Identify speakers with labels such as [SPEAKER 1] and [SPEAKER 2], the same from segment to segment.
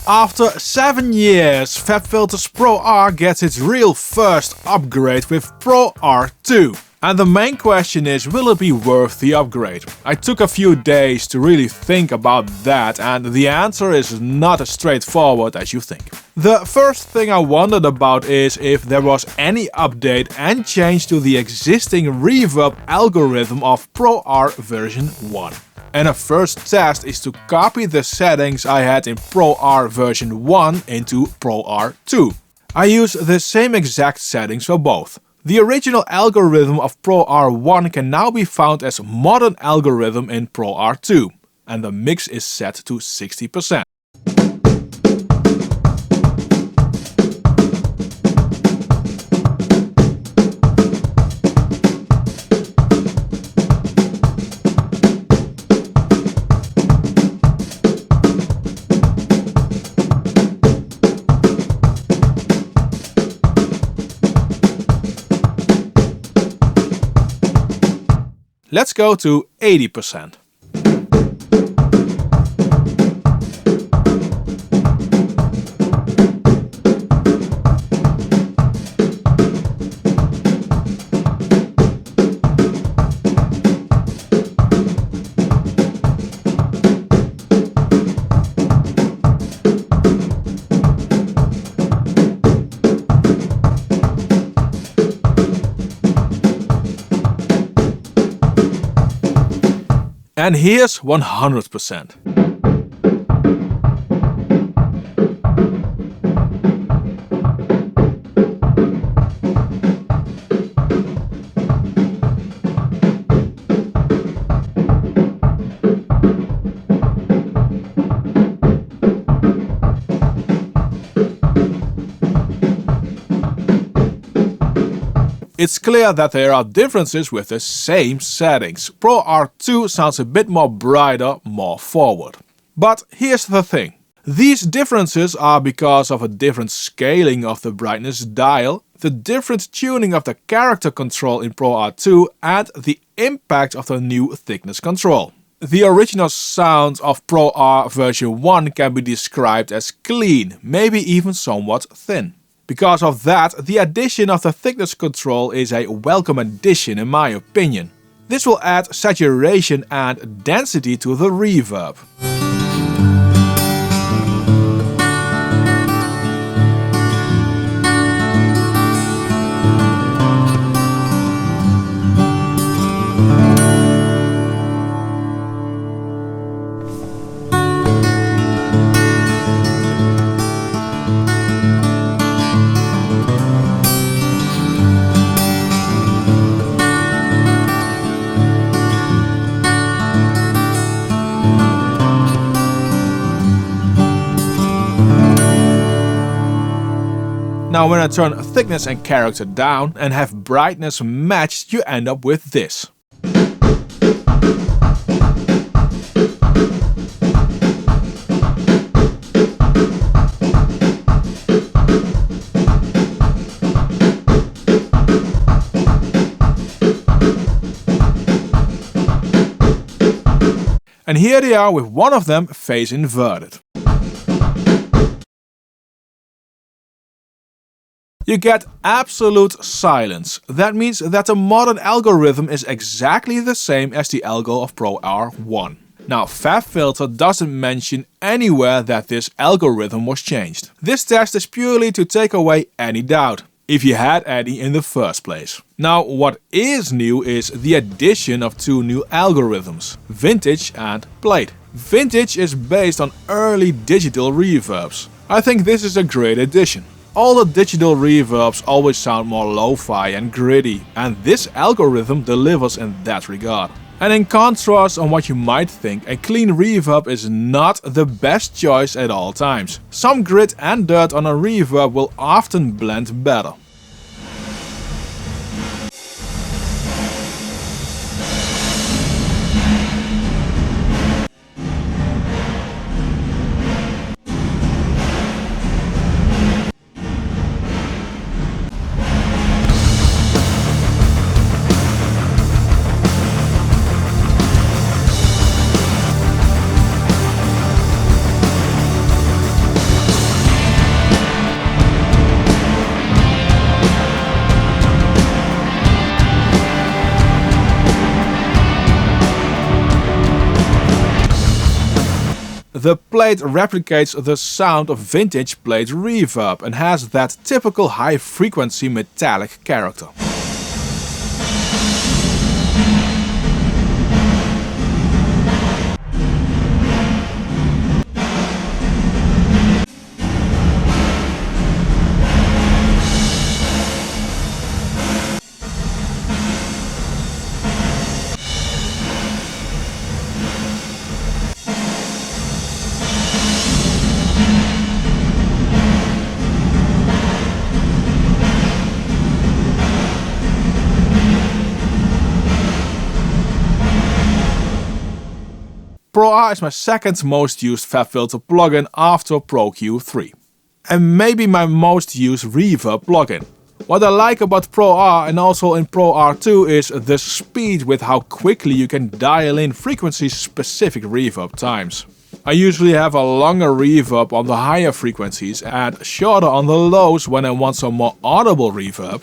[SPEAKER 1] After 7 years, Fabfilter Pro-R gets its real first upgrade with Pro-R2. And the main question is, will it be worth the upgrade? I took a few days to really think about that, and the answer is not as straightforward as you think. The first thing I wondered about is if there was any update and change to the existing reverb algorithm of Pro-R version 1. And a first test is to copy the settings I had in Pro-R version 1 into Pro-R2. I use the same exact settings for both. The original algorithm of Pro-R1 can now be found as modern algorithm in Pro-R2, and the mix is set to 60%. Let's go to 80%. And here's 100%. It's clear that there are differences with the same settings. Pro-R2 sounds a bit more brighter, more forward. But here's the thing. These differences are because of a different scaling of the brightness dial, the different tuning of the character control in Pro-R2 and the impact of the new thickness control. The original sound of Pro-R version 1 can be described as clean, maybe even somewhat thin. Because of that, the addition of the thickness control is a welcome addition in my opinion. This will add saturation and density to the reverb. Now when I turn thickness and character down and have brightness matched, you end up with this. And here they are with one of them phase inverted. You get absolute silence. That means that the modern algorithm is exactly the same as the algo of Pro-R1. Now Fabfilter doesn't mention anywhere that this algorithm was changed. This test is purely to take away any doubt, if you had any in the first place. Now what is new is the addition of two new algorithms, Vintage and Plate. Vintage is based on early digital reverbs. I think this is a great addition. All the digital reverbs always sound more lo-fi and gritty, and this algorithm delivers in that regard. And in contrast on what you might think, a clean reverb is not the best choice at all times. Some grit and dirt on a reverb will often blend better. The plate replicates the sound of vintage plate reverb and has that typical high frequency metallic character. Pro-R is my second most used Fabfilter plugin after Pro Q3. And maybe my most used reverb plugin. What I like about Pro-R and also in Pro-R2 is the speed with how quickly you can dial in frequency-specific reverb times. I usually have a longer reverb on the higher frequencies and shorter on the lows when I want some more audible reverb.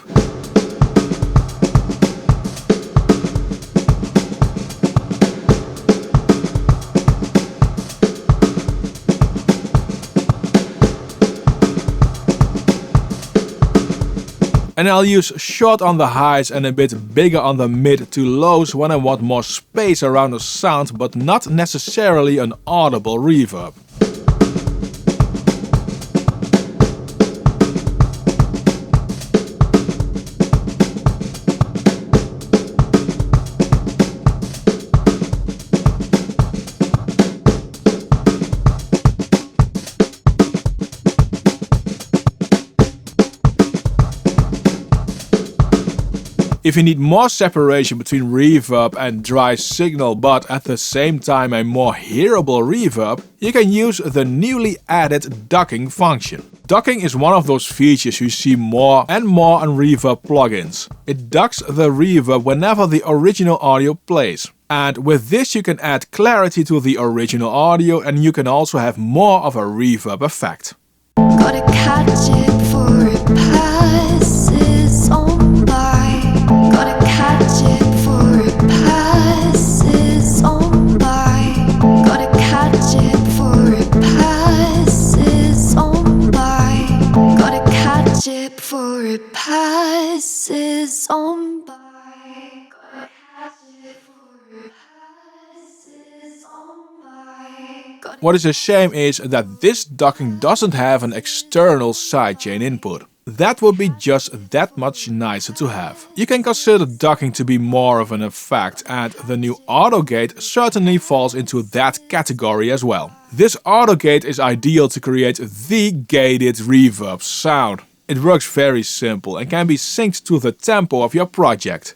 [SPEAKER 1] And I'll use short on the highs and a bit bigger on the mid to lows when I want more space around the sound but not necessarily an audible reverb. If you need more separation between reverb and dry signal but at the same time a more hearable reverb, you can use the newly added ducking function. Ducking is one of those features you see more and more on reverb plugins. It ducks the reverb whenever the original audio plays. And with this you can add clarity to the original audio and you can also have more of a reverb effect.
[SPEAKER 2] Gotta catch it before it passes on by. Gotta catch it before it passes on by. Gotta catch it before it passes on by. Gotta catch it before it passes on by. Gotta catch it before it passes on by.
[SPEAKER 1] What is a shame is that this ducking doesn't have an external sidechain input. That would be just that much nicer to have. You can consider ducking to be more of an effect, and the new Autogate certainly falls into that category as well. This Autogate is ideal to create the gated reverb sound. It works very simple and can be synced to the tempo of your project.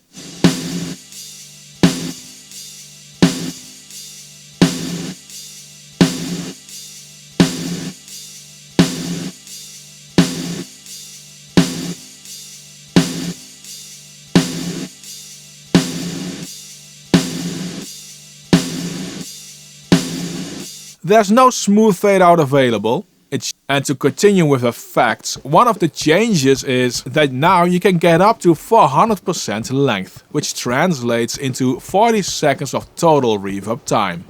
[SPEAKER 1] There's no smooth fade out available. And to continue with effects, one of the changes is that now you can get up to 400% length, which translates into 40 seconds of total reverb time.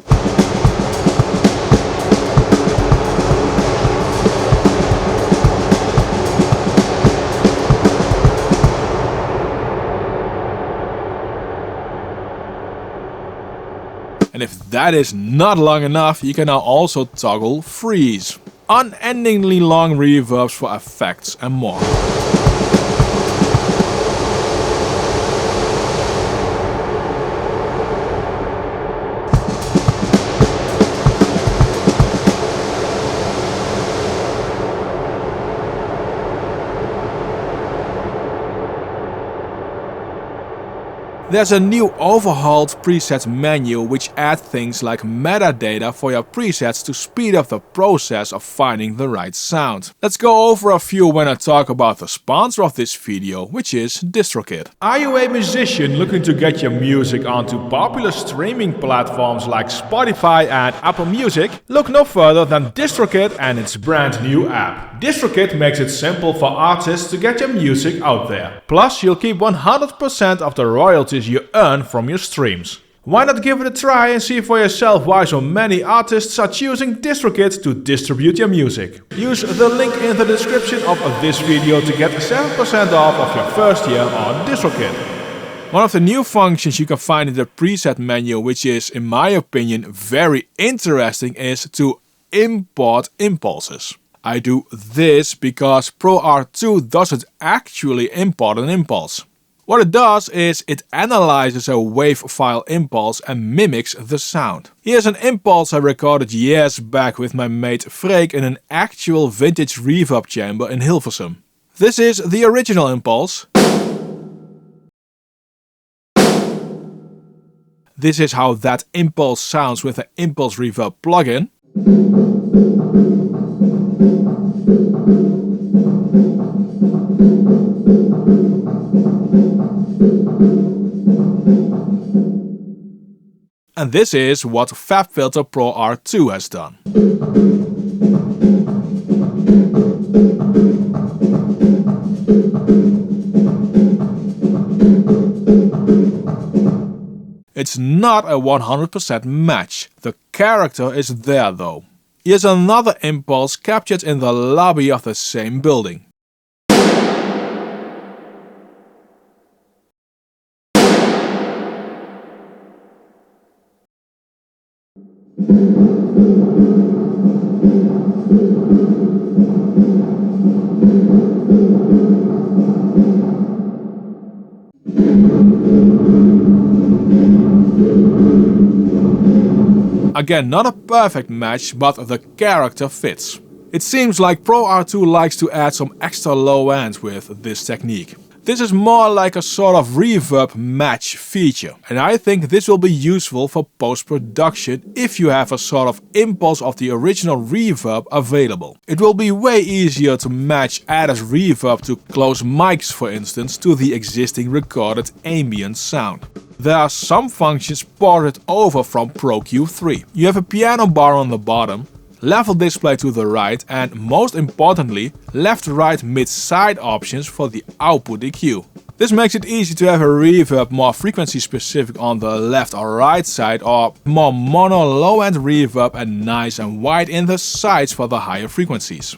[SPEAKER 1] And if that is not long enough, you can now also toggle freeze. Unendingly long reverbs for effects and more. There's a new Overhauled preset menu which adds things like metadata for your presets to speed up the process of finding the right sound. Let's go over a few when I talk about the sponsor of this video, which is DistroKid. Are you a musician looking to get your music onto popular streaming platforms like Spotify and Apple Music? Look no further than DistroKid and its brand new app. DistroKid makes it simple for artists to get your music out there. Plus, you'll keep 100% of the royalties you earn from your streams. Why not give it a try and see for yourself why so many artists are choosing DistroKid to distribute their music. Use the link in the description of this video to get 7% off of your first year on DistroKid. One of the new functions you can find in the preset menu, which is in my opinion very interesting, is to import impulses. I do this because Pro-R2 doesn't actually import an impulse. What it does is it analyzes a wave file impulse and mimics the sound. Here's an impulse I recorded years back with my mate Freek in an actual vintage reverb chamber in Hilversum. This is the original impulse. This is how that impulse sounds with an impulse reverb plugin. And this is what Fabfilter Pro-R2 has done. It's not a 100% match. The character is there though. Here's another impulse captured in the lobby of the same building. Again, not a perfect match, but the character fits. It seems like Pro-R2 likes to add some extra low end with this technique. This is more like a sort of reverb match feature, and I think this will be useful for post-production if you have a sort of impulse of the original reverb available. It will be way easier to match added reverb to close mics, for instance, to the existing recorded ambient sound. There are some functions ported over from Pro Q3. You have a piano bar on the bottom, level display to the right, and most importantly, left-right mid-side options for the output EQ. This makes it easy to have a reverb more frequency specific on the left or right side, or more mono low-end reverb and nice and wide in the sides for the higher frequencies.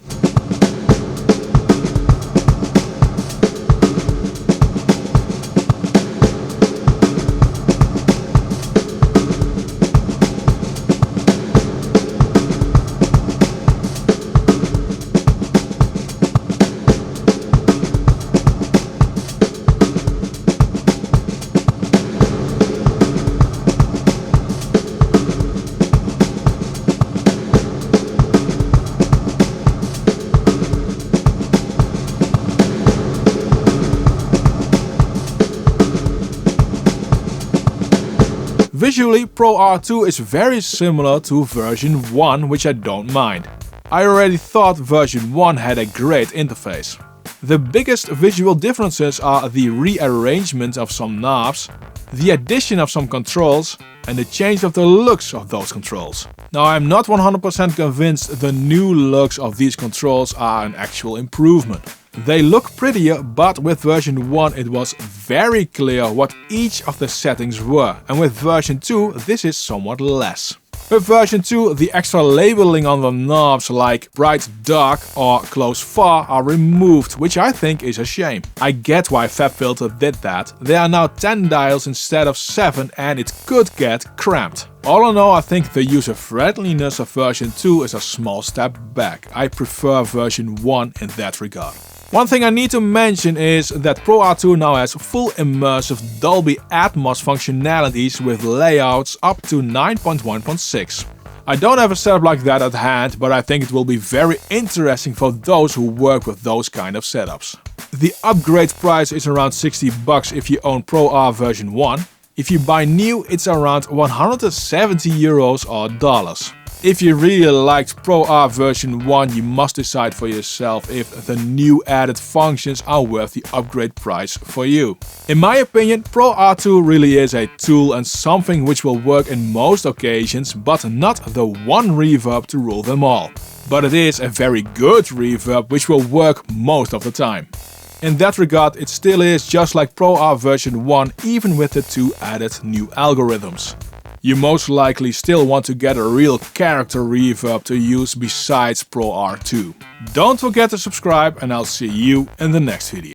[SPEAKER 1] Visually, Pro-R2 is very similar to version 1, which I don't mind. I already thought version 1 had a great interface. The biggest visual differences are the rearrangement of some knobs, the addition of some controls, and the change of the looks of those controls. Now, I'm not 100% convinced the new looks of these controls are an actual improvement. They look prettier, but with version 1 it was very clear what each of the settings were, and with version 2 this is somewhat less. With version 2 the extra labeling on the knobs like bright dark or close far are removed, which I think is a shame. I get why Fabfilter did that. There are now 10 dials instead of 7 and it could get cramped. All in all, I think the user friendliness of version 2 is a small step back. I prefer version 1 in that regard. One thing I need to mention is that Pro-R2 now has full immersive Dolby Atmos functionalities with layouts up to 9.1.6. I don't have a setup like that at hand, but I think it will be very interesting for those who work with those kind of setups. The upgrade price is around $60 if you own Pro-R version 1. If you buy new, it's around 170 euros or dollars. If you really liked Pro-R version 1, you must decide for yourself if the new added functions are worth the upgrade price for you. In my opinion, Pro-R2 really is a tool and something which will work in most occasions, but not the one reverb to rule them all. But it is a very good reverb which will work most of the time. In that regard, it still is just like Pro-R version 1, even with the 2 added new algorithms. You most likely still want to get a real character reverb to use besides Pro-R2. Don't forget to subscribe and I'll see you in the next video.